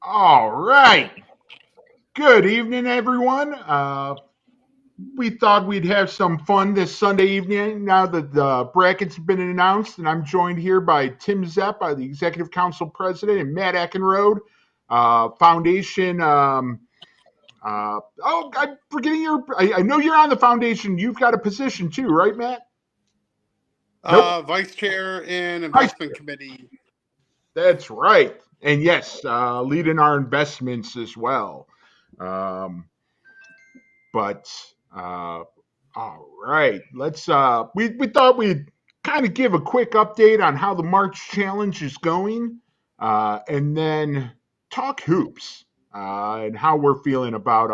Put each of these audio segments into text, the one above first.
All right. Good evening, everyone. We thought we'd have some fun this Sunday evening now that the brackets have been announced, and I'm joined here by Tim Zepp, the Executive Council President, and Matt Eckenrode, Foundation. I'm forgetting I know you're on the foundation. You've got a position too, right, Matt? Nope. Vice Chair and Vice Investment Committee. That's right. And yes, leading our investments as well. Um, but all right, let's. We thought we'd kind of give a quick update on how the March Challenge is going, and then talk hoops and how we're feeling about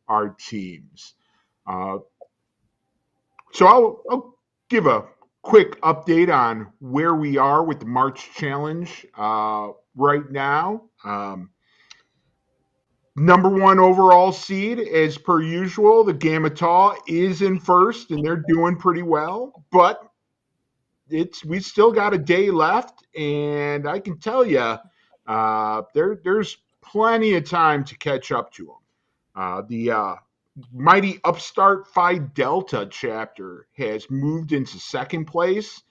our teams. Uh, so I'll give a quick update on where we are with the March Challenge right now. Number one overall seed, as per usual, the Gamatol is in first, and they're doing pretty well. But we still got a day left, and I can tell you, there's plenty of time to catch up to them. The mighty upstart Phi Delta chapter has moved into second place,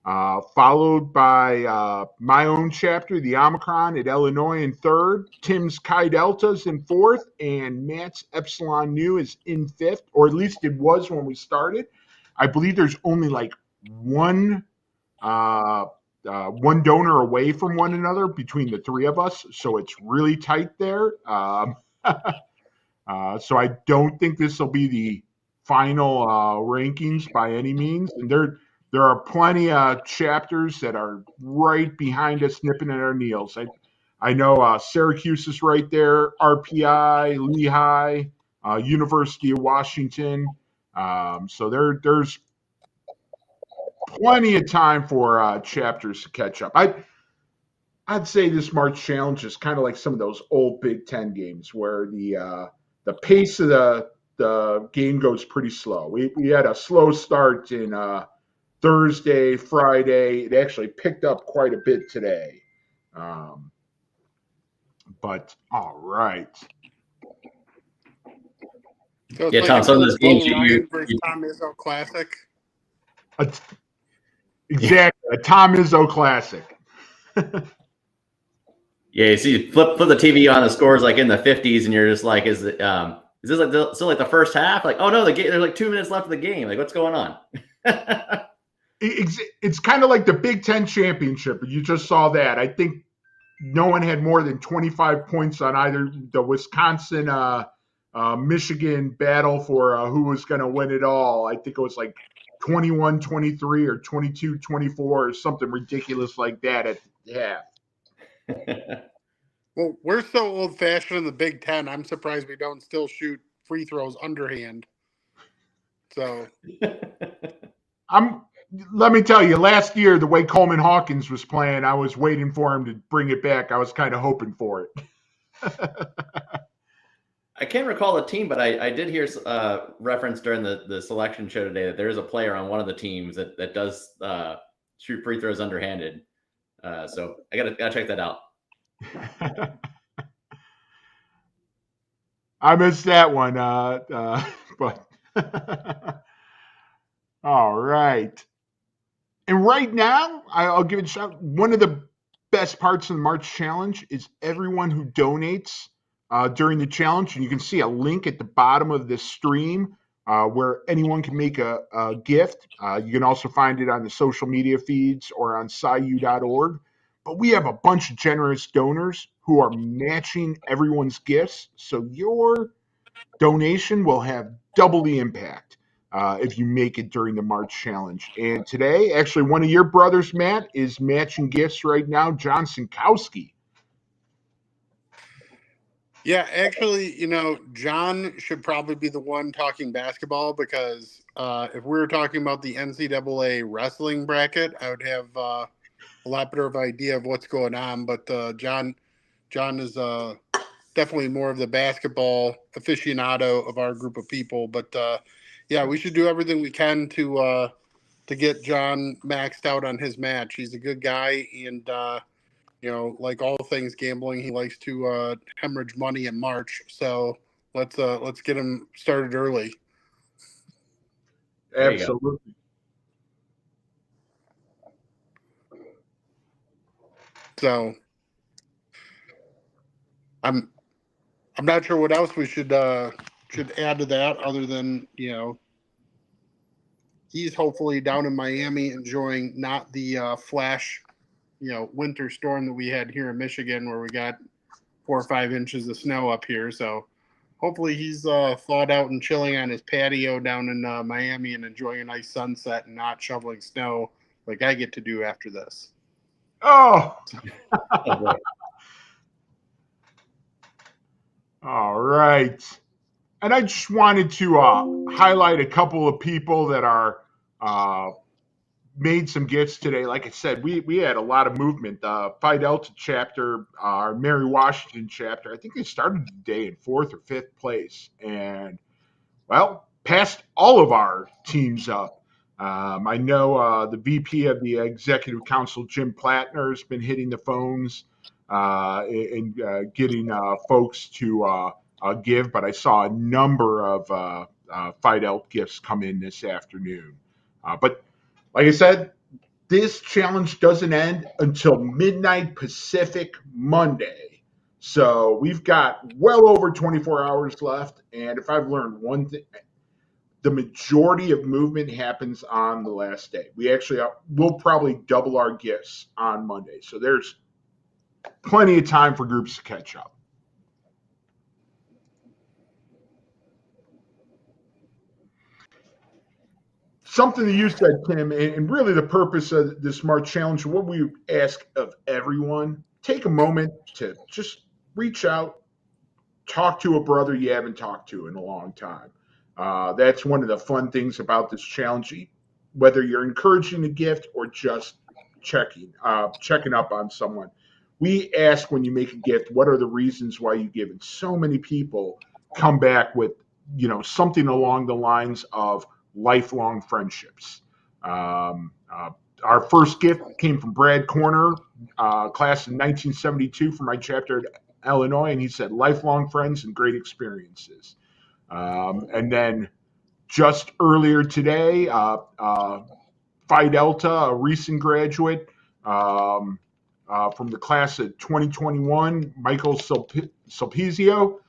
followed by my own chapter, the Omicron at Illinois in third. Tim's Chi Delta's in fourth, and Matt's Epsilon Nu is in fifth, or at least it was when we started. I believe there's only like one one donor away from one another between the three of us, so it's really tight there. So I don't think this will be the final rankings by any means. And there are plenty of chapters that are right behind us, nipping at our heels. I know Syracuse is right there, RPI, Lehigh, University of Washington. So there's plenty of time for chapters to catch up. I'd say this March Challenge is kind of like some of those old Big Ten games where the pace of the game goes pretty slow. We had a slow start in Thursday, Friday. It actually picked up quite a bit today. But all right. So it's Yeah, like Tom, some of those games Ryan versus Tom Izzo Classic. Exactly, a Tom Izzo classic. Yeah, you see, flip the TV on the scores like in the 50s, and you're just like, is this like still like the first half? Like, oh no, there's like 2 minutes left of the game. Like, what's going on? It's kind of like the Big Ten championship. You just saw that. I think no one had more than 25 points on either the Wisconsin Michigan battle for who was going to win it all. I think it was like 21-23 or 22-24 or something ridiculous like that. Well, we're so old-fashioned in the Big Ten. I'm surprised we don't still shoot free throws underhand. So, let me tell you, last year the way Coleman Hawkins was playing, I was waiting for him to bring it back. I was kind of hoping for it. I can't recall the team, but I did hear reference during the selection show today that there is a player on one of the teams that does shoot free throws underhanded. So I gotta check that out. I missed that one, but all right. And right now, I'll give it a shout. One of the best parts of the March Challenge is everyone who donates during the challenge, and you can see a link at the bottom of this stream where anyone can make a gift. You can also find it on the social media feeds or on sciu.org. But we have a bunch of generous donors who are matching everyone's gifts, so your donation will have double the impact if you make it during the March Challenge. And today, actually, one of your brothers, Matt, is matching gifts right now, John Sinkowski. yeah, actually, John should probably be the one talking basketball because if we were talking about the NCAA wrestling bracket, I would have a lot better of an idea of what's going on. But John is definitely more of the basketball aficionado of our group of people. But yeah, we should do everything we can to get John maxed out on his match. He's a good guy, and like all things gambling, he likes to hemorrhage money in March. So let's get him started early. Absolutely. So I'm not sure what else we should add to that other than he's hopefully down in Miami enjoying not the flash winter storm that we had here in Michigan where we got 4 or 5 inches of snow up here. So hopefully he's thawed out and chilling on his patio down in Miami and enjoying a nice sunset and not shoveling snow like I get to do after this. Oh. All right. And I just wanted to highlight a couple of people that are made some gifts today. Like I said, we had a lot of movement. Phi Delta chapter, our Mary Washington chapter, I think they started today in 4th or 5th place. And, well, passed all of our teams up. I know the VP of the Executive Council, Jim Plattner, has been hitting the phones and getting folks to give, but I saw a number of Phi Delta gifts come in this afternoon. But like I said, this challenge doesn't end until midnight Pacific Monday. So we've got well over 24 hours left. And if I've learned one thing, the majority of movement happens on the last day. We'll probably double our gifts on Monday. So there's plenty of time for groups to catch up. Something that you said, Tim, and really the purpose of this March Challenge, what we ask of everyone, take a moment to just reach out, talk to a brother you haven't talked to in a long time. That's one of the fun things about this challenge, whether you're encouraging a gift or just checking up on someone. We ask when you make a gift, what are the reasons why you give? And so many people come back with, something along the lines of lifelong friendships. Our first gift came from Brad Corner, class in 1972 from my chapter at Illinois, and he said lifelong friends and great experiences. And then just earlier today, Phi Delta, a recent graduate from the class of 2021, Michael Sulpizio,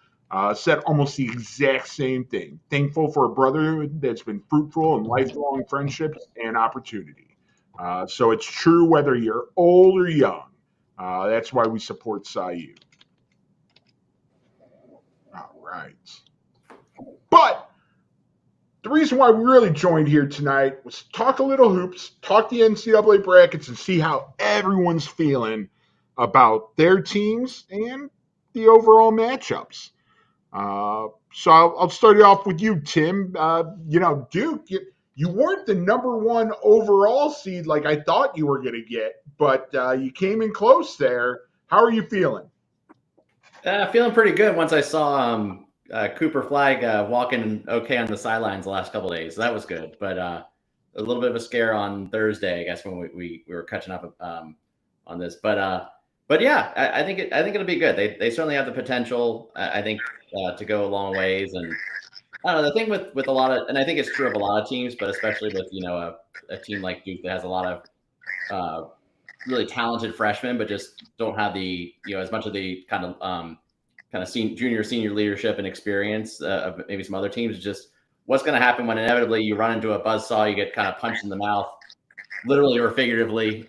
said almost the exact same thing. Thankful for a brotherhood that's been fruitful in lifelong friendships and opportunity. So it's true whether you're old or young. That's why we support SIU. All right. But the reason why we really joined here tonight was to talk a little hoops, talk the NCAA brackets, and see how everyone's feeling about their teams and the overall matchups. So I'll start it off with you, Tim. Duke, you weren't the number 1 overall seed like I thought you were going to get, but you came in close there. How are you feeling? Feeling pretty good once I saw Cooper Flag walking okay on the sidelines the last couple of days. So that was good, but a little bit of a scare on Thursday, I guess, when we were catching up on this. But yeah, I think it'll be good. They certainly have the potential, I think, to go a long ways. And I don't know, the thing with a lot of, and I think it's true of a lot of teams, but especially with a team like Duke that has a lot of really talented freshmen, but just don't have the as much of the kind of junior senior leadership and experience of maybe some other teams. Just what's going to happen when inevitably you run into a buzzsaw, you get kind of punched in the mouth, literally or figuratively,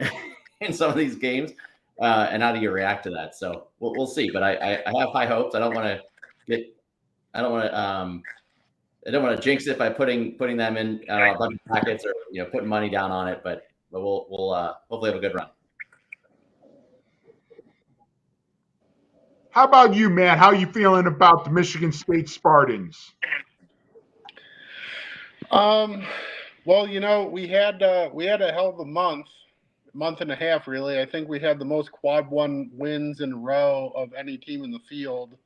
in some of these games, and how do you react to that? So we'll see. But I have high hopes. I don't want to jinx it by putting them in a bunch of brackets or putting money down on it. But we'll hopefully have a good run. How about you, Matt? How are you feeling about the Michigan State Spartans? Well, we had a hell of a month and a half, really. I think we had the most quad 1 wins in a row of any team in the field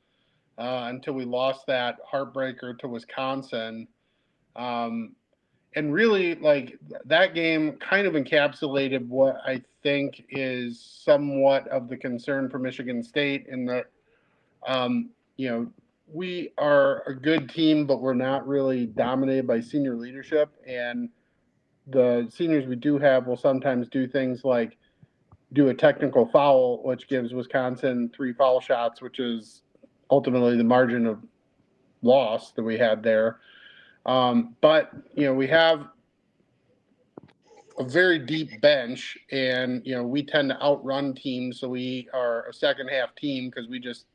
until we lost that heartbreaker to Wisconsin. And really, like, that game kind of encapsulated what I think is somewhat of the concern for Michigan State in that, you know, we are a good team, but we're not really dominated by senior leadership. And the seniors we do have will sometimes do things like do a technical foul, which gives Wisconsin 3 foul shots, which is ultimately the margin of loss that we had there. But, you know, we have a very deep bench, and you know we tend to outrun teams, so we are a second half team because we just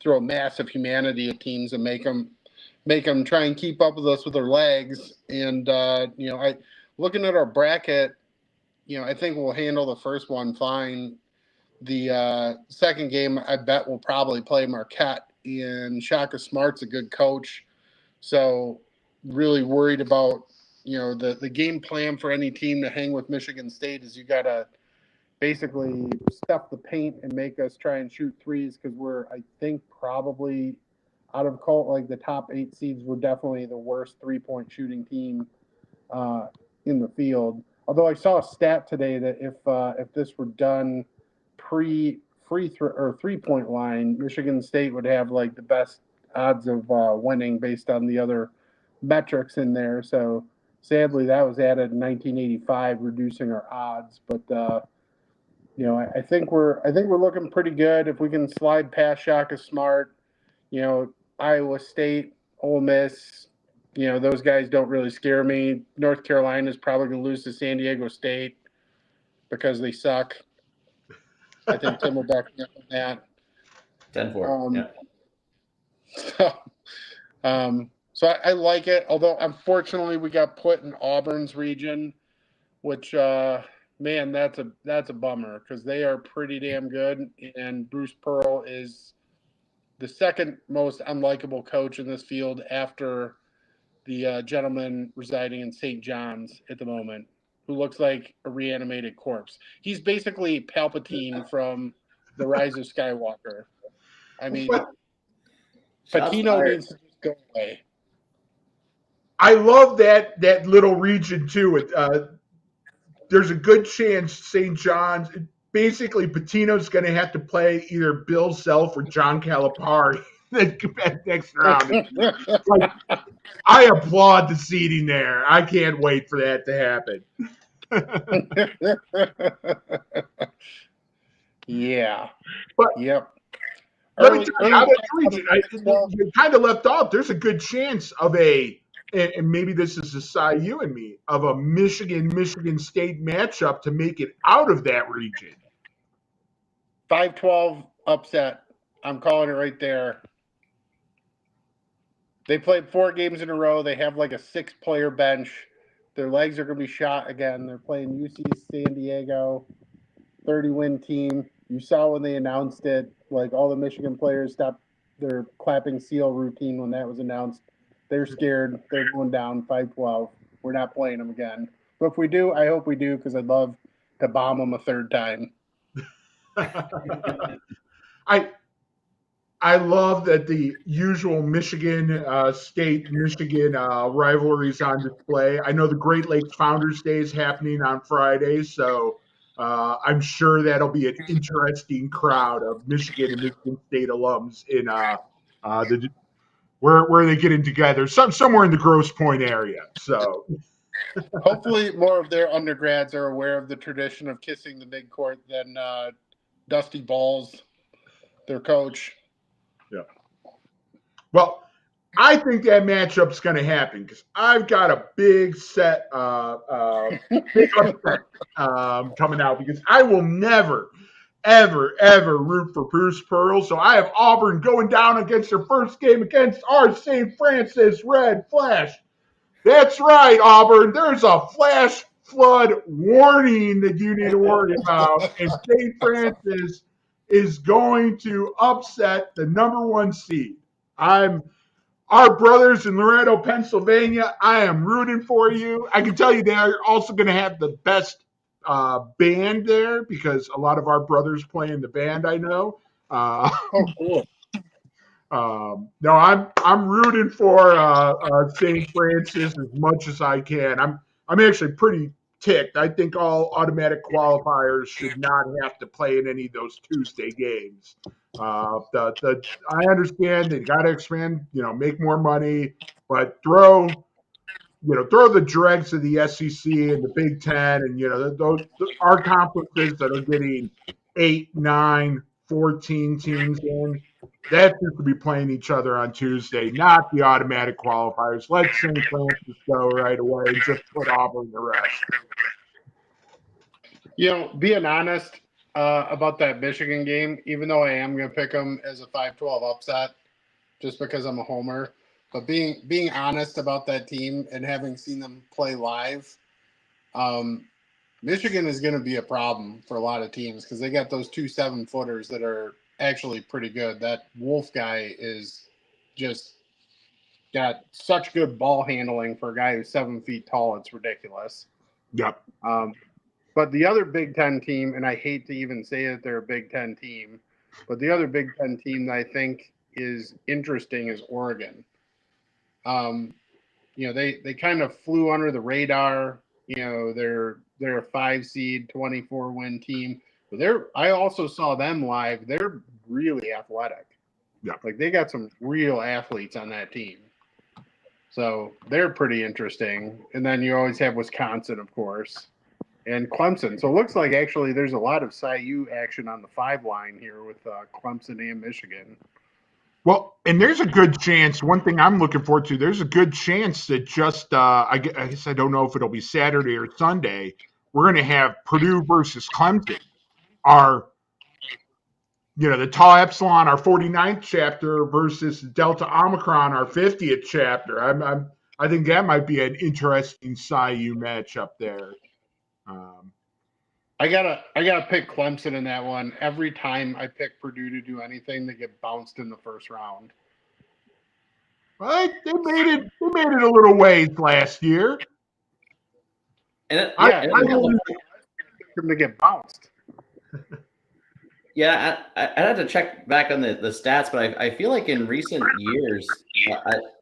throw massive humanity at teams and make them try and keep up with us with their legs. And you know, I looking at our bracket, you know, I think we'll handle the first one fine. The second game, I bet we'll probably play Marquette, and Shaka Smart's a good coach, so really worried about, you know, the game plan for any team to hang with Michigan State is you got to basically stuff the paint and make us try and shoot threes because we're, I think, probably out of like the top 8 seeds, we're definitely the worst 3-point shooting team in the field. Although I saw a stat today that if this were done pre free throw or 3-point line, Michigan State would have like the best odds of winning based on the other metrics in there. So sadly, that was added in 1985, reducing our odds. But you know, I think we're looking pretty good if we can slide past Shaka Smart. You know, Iowa State, Ole Miss. You know, those guys don't really scare me. North Carolina is probably going to lose to San Diego State because they suck. I think Tim will back me up on that. 10-4. Yeah. So, I like it. Although, unfortunately, we got put in Auburn's region, which, man, that's a bummer because they are pretty damn good. And Bruce Pearl is the second most unlikable coach in this field after the gentleman residing in St. John's at the moment, who looks like a reanimated corpse. He's basically Palpatine from The Rise of Skywalker. I mean, Patino needs to just go away. I love that little region too. There's a good chance St. John's. Basically, Patino's going to have to play either Bill Self or John Calipari next round. Like, I applaud the seeding there. I can't wait for that to happen. Yeah. But yep. Let me tell you, out of that region, you kind of left off. There's a good chance of and maybe this is a side you and me, of a Michigan State matchup to make it out of that region. 5-12 upset. I'm calling it right there. They played 4 games in a row. They have like a 6-player bench. Their legs are going to be shot again. They're playing UC San Diego, 30-win team. You saw when they announced it, like all the Michigan players stopped their clapping seal routine when that was announced. They're scared. They're going down 5-12. We're not playing them again. But if we do, I hope we do because I'd love to bomb them a third time. I love that the usual Michigan State Michigan rivalries on display. I know the Great Lakes Founders Day is happening on Friday, so I'm sure that'll be an interesting crowd of Michigan and Michigan State alums in where they get in together, somewhere in the Grosse Pointe area. So hopefully, more of their undergrads are aware of the tradition of kissing the midcourt than Dusty Balls, their coach. Yeah. Well, I think that matchup's going to happen because I've got a big upset coming out because I will never, ever, ever root for Bruce Pearl. So I have Auburn going down against their first game against our St. Francis Red Flash. That's right, Auburn. There's a flash flood warning that you need to worry about, and St. Francis is going to upset the number 1 seed. Our brothers in Loretto, Pennsylvania. I am rooting for you. I can tell you they're also going to have the best band there because a lot of our brothers play in the band. I know. Oh, cool. No, I'm rooting for St. Francis as much as I can. I'm actually pretty ticked. I think all automatic qualifiers should not have to play in any of those Tuesday games. I understand they got to expand, make more money, but throw the dregs of the SEC and the Big Ten, and our conferences that are getting 8, 9, 14 teams in. That should be playing each other on Tuesday, not the automatic qualifiers. Let St. Francis go right away and just put Auburn to rest. Being honest about that Michigan game, even though I am going to pick them as a 5-12 upset, just because I'm a homer, but being honest about that team and having seen them play live, Michigan is going to be a problem for a lot of teams because they got those 2 7-footers that are actually pretty good. That Wolf guy is just got such good ball handling for a guy who's 7 feet tall. It's ridiculous. Yep. But the other Big Ten team, and I hate to even say that they're a Big Ten team, but the other Big Ten team that I think is interesting is Oregon. They kind of flew under the radar. They're a 5 seed, 24 win team. But I also saw them live. They're really athletic. Yeah. Like they got some real athletes on that team. So they're pretty interesting. And then you always have Wisconsin, of course, and Clemson. So it looks like actually there's a lot of SIU action on the 5 line here with Clemson and Michigan. Well, and there's a good chance, one thing I'm looking forward to, there's a good chance that just, I guess I don't know if it'll be Saturday or Sunday, we're going to have Purdue versus Clemson. The Tau Epsilon, our 49th chapter versus Delta Omicron, our 50th chapter. I think that might be an interesting SIU matchup there. I gotta pick Clemson in that one. Every time I pick Purdue to do anything, they get bounced in the first round. Well, they made it a little ways last year. And I want them to get bounced. Yeah, I'd have to check back on the stats, but I feel like in recent years,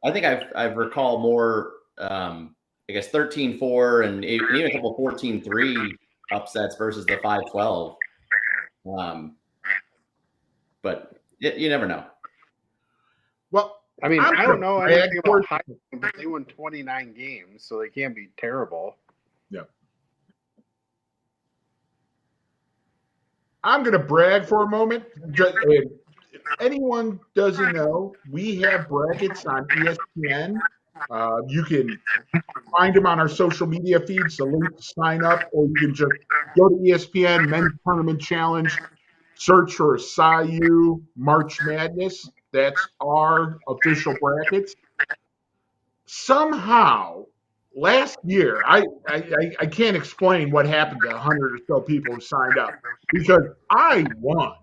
I think I've recalled more, 13-4 and even a couple 14-3 upsets versus the 5-12. But you never know. Well, I mean, I don't know anything about Heisman, but they won 29 games, so they can't be terrible. Yeah. I'm going to brag for a moment. If anyone doesn't know, we have brackets on ESPN. You can find them on our social media feeds, the link to sign up, or you can just go to ESPN Men's Tournament Challenge, search for SIU March Madness. That's our official brackets. Somehow, last year, I can't explain what happened to 100 or so people who signed up because I won.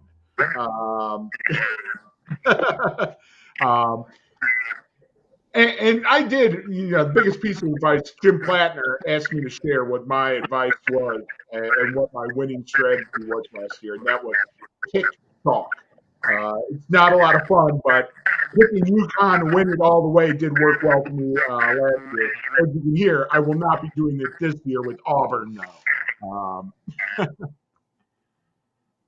And I did, the biggest piece of advice, Jim Plattner asked me to share what my advice was and what my winning strategy was last year, and that was TikTok. It's not a lot of fun, but picking UConn to win it all the way did work well for me last year. As you can hear, I will not be doing it this year with Auburn, though.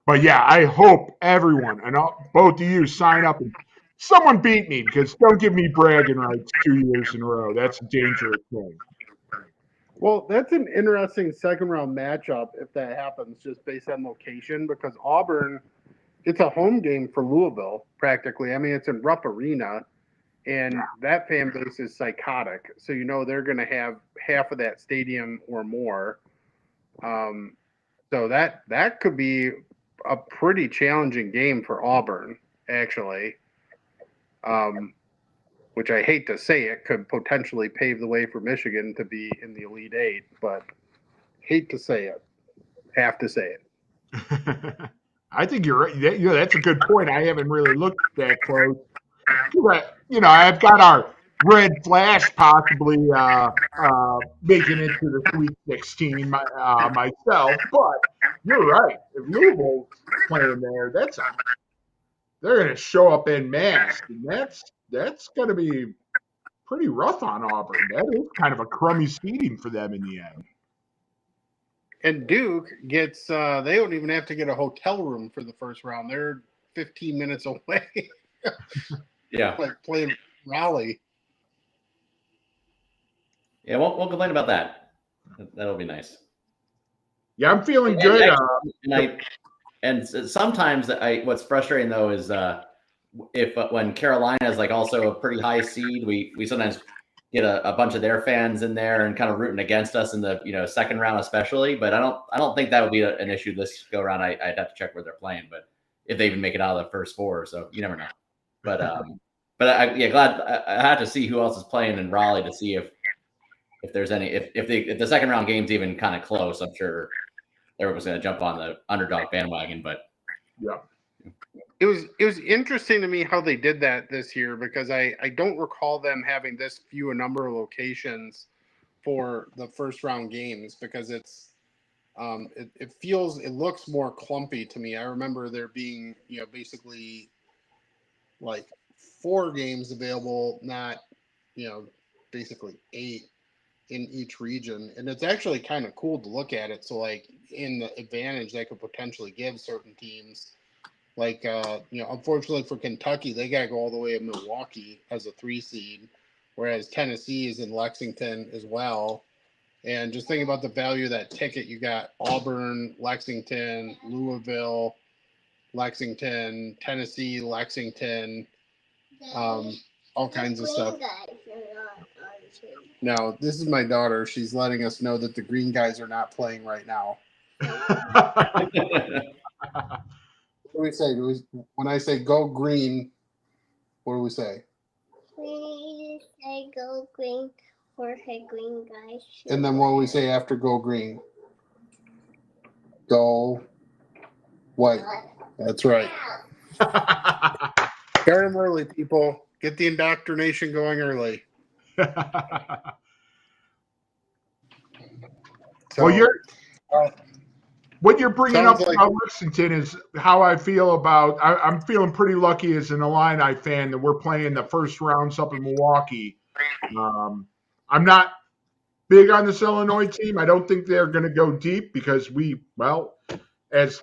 But yeah, I hope everyone, and both of you, sign up and someone beat me, because don't give me bragging rights 2 years in a row. That's a dangerous thing. Well, that's an interesting second-round matchup if that happens, just based on location, because Auburn, it's a home game for Louisville, practically. I mean, it's in Rupp Arena, and that fan base is psychotic. So they're going to have half of that stadium or more. So that could be a pretty challenging game for Auburn, actually. Which I hate to say it could potentially pave the way for Michigan to be in the Elite Eight, but hate to say it. Have to say it. I think you're right. That's a good point. I haven't really looked that close. I've got our Red Flash possibly making it to the Sweet 16 myself, but you're right. If Louisville's playing there, that's they're going to show up en masse, and that's going to be pretty rough on Auburn. That is kind of a crummy seeding for them in the end. And Duke gets they don't even have to get a hotel room for the first round. They're 15 minutes away. Yeah. Like playing Raleigh. Yeah, won't complain about that. That'll be nice. Yeah, I'm feeling good. And sometimes what's frustrating though is if when Carolina is like also a pretty high seed, we sometimes get a bunch of their fans in there and kind of rooting against us in the second round especially. But I don't think that would be an issue this go around. I'd have to check where they're playing, but if they even make it out of the first four, so you never know. But glad I had to see who else is playing in Raleigh to see if there's any if the second round game's even kind of close. I'm sure everyone's going to jump on the underdog bandwagon, but yeah. It was interesting to me how they did that this year because I don't recall them having this few a number of locations for the first round games because it looks more clumpy to me. I remember there being basically like 4 games available, not basically 8 in each region, and it's actually kind of cool to look at it. So like in the advantage they could potentially give certain teams. Like, unfortunately for Kentucky, they got to go all the way to Milwaukee as a 3 seed, whereas Tennessee is in Lexington as well. And just think about the value of that ticket. You got Auburn, Lexington, Louisville, Lexington, Tennessee, Lexington, all kinds of stuff. Now, this is my daughter. She's letting us know that the green guys are not playing right now. What do we say? When I say go green, what do we say? We say go green, Jorge Green guys. And then what do we say after go green? Go white. That's right. Start them early, people. Get the indoctrination going early. Well, what you're bringing up about Lexington is how I feel about. I'm feeling pretty lucky as an Illini fan that we're playing the first rounds up in Milwaukee. I'm not big on this Illinois team. I don't think they're going to go deep because as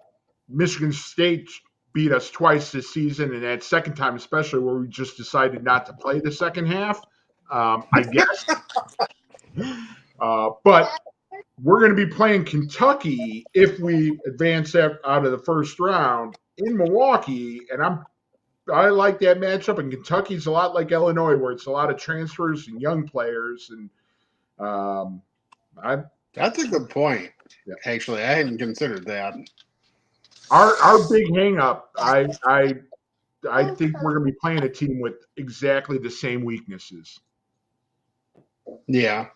Michigan State beat us twice this season, and that second time especially where we just decided not to play the second half, I guess. But we're going to be playing Kentucky if we advance out of the first round in Milwaukee, and I like that matchup. And Kentucky's a lot like Illinois, where it's a lot of transfers and young players. And that's a good point. Yeah. Actually, I hadn't considered that. Our big hang-up, I think we're going to be playing a team with exactly the same weaknesses. Yeah.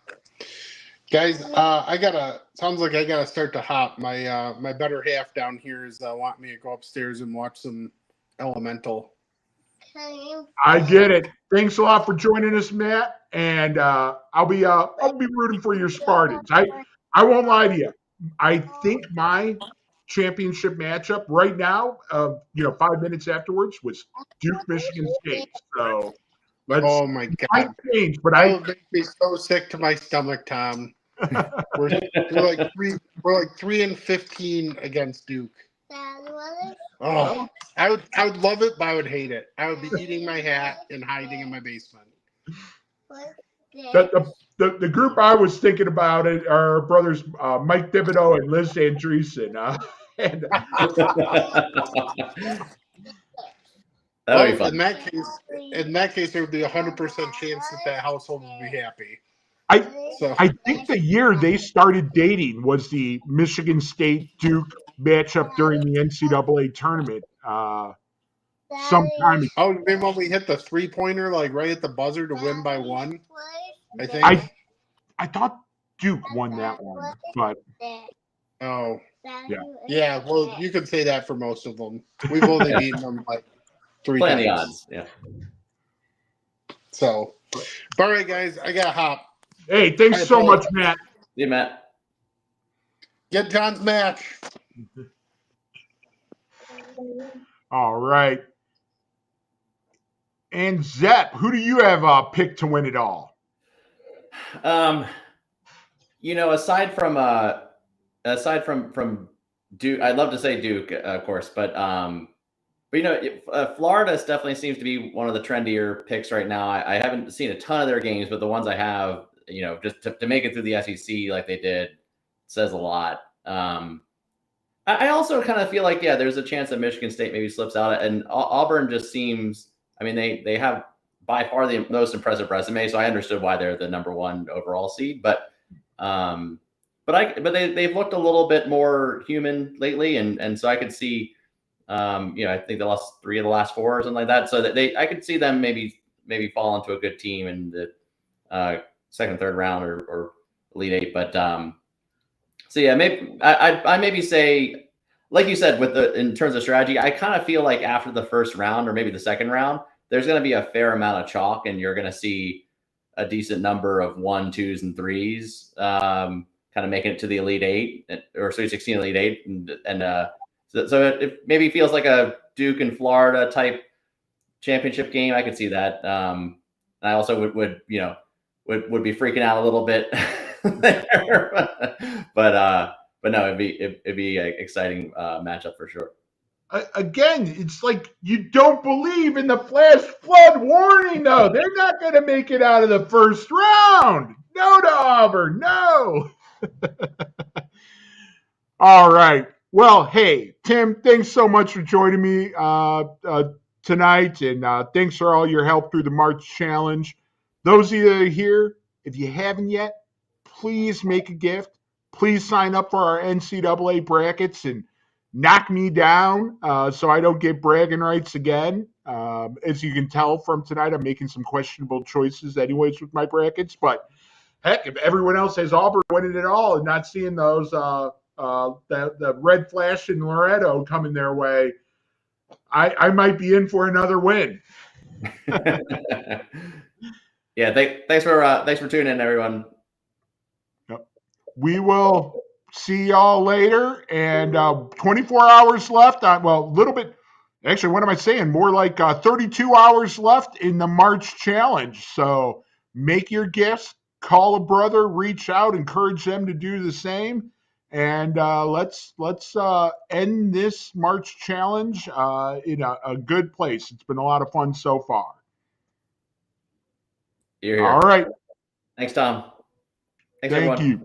Guys, sounds like I gotta start to hop. My better half down here is want me to go upstairs and watch some Elemental. I get it. Thanks a lot for joining us, Matt. And I'll be rooting for your Spartans. I won't lie to you. I think my championship matchup right now, 5 minutes afterwards, was Duke Michigan State. So oh my God! Change, but that would make me so sick to my stomach, Tom. We're like 3-15 against Duke. Oh, I would love it, but I would hate it. I would be eating my hat and hiding in my basement. The group I was thinking about are our brothers Mike Thibodeau and Liz Andreessen. That would be fun. In that case, there would be 100% chance that household would be happy. I think the year they started dating was the Michigan State Duke matchup during the NCAA tournament. Sometime. Oh, maybe when we hit the 3-pointer, like right at the buzzer to win by 1. I think. I thought Duke won that one, but oh yeah. Well, you could say that for most of them. We've only beaten them like 3 Playing times. the odds, yeah. So, all right, guys, I got to hop. Hey, thanks so much, Matt. See you, Matt. Get John's match. All right. And Zepp, who do you have picked to win it all? Aside from Duke, I'd love to say Duke, of course, but Florida definitely seems to be one of the trendier picks right now. I haven't seen a ton of their games, but the ones I have, just to make it through the SEC like they did, says a lot. I also kind of feel like, there's a chance that Michigan State maybe slips out, and Auburn just seems. I mean, they have by far the most impressive resume, so I understood why they're the number one overall seed, but they've looked a little bit more human lately, and so I could see. I think they lost 3 of the last 4 or something like that. So that I could see them maybe fall into a good team in the second, third round or Elite Eight. But maybe I maybe say, like you said, in terms of strategy, I kind of feel like after the first round or maybe the second round, there's going to be a fair amount of chalk, and you're going to see a decent number of 1, 2s, and 3s kind of making it to the Elite Eight or Sweet 16 Elite Eight, and so it maybe feels like a Duke and Florida type championship game. I could see that. I also would be freaking out a little bit there, but no, it'd be an exciting matchup for sure. Again, it's like you don't believe in the flash flood warning, though. They're not going to make it out of the first round. No to Auburn, no. All right. Well, hey, Tim, thanks so much for joining me tonight, and thanks for all your help through the March Challenge. Those of you that are here, if you haven't yet, please make a gift. Please sign up for our NCAA brackets and knock me down so I don't get bragging rights again. As you can tell from tonight, I'm making some questionable choices anyways with my brackets, but heck, if everyone else has Auburn winning it all and not seeing those the red flash in Loretto coming their way, I might be in for another win. Yeah, thanks for tuning in, everyone. Yep. We will see y'all later, and 24 hours left. A little bit. Actually, what am I saying? More like 32 hours left in the March Challenge. So make your gifts, call a brother, reach out, encourage them to do the same. And let's end this March Challenge in a good place. It's been a lot of fun so far. You're here. All right. Thanks, Tom. Thanks, Thank everyone. you.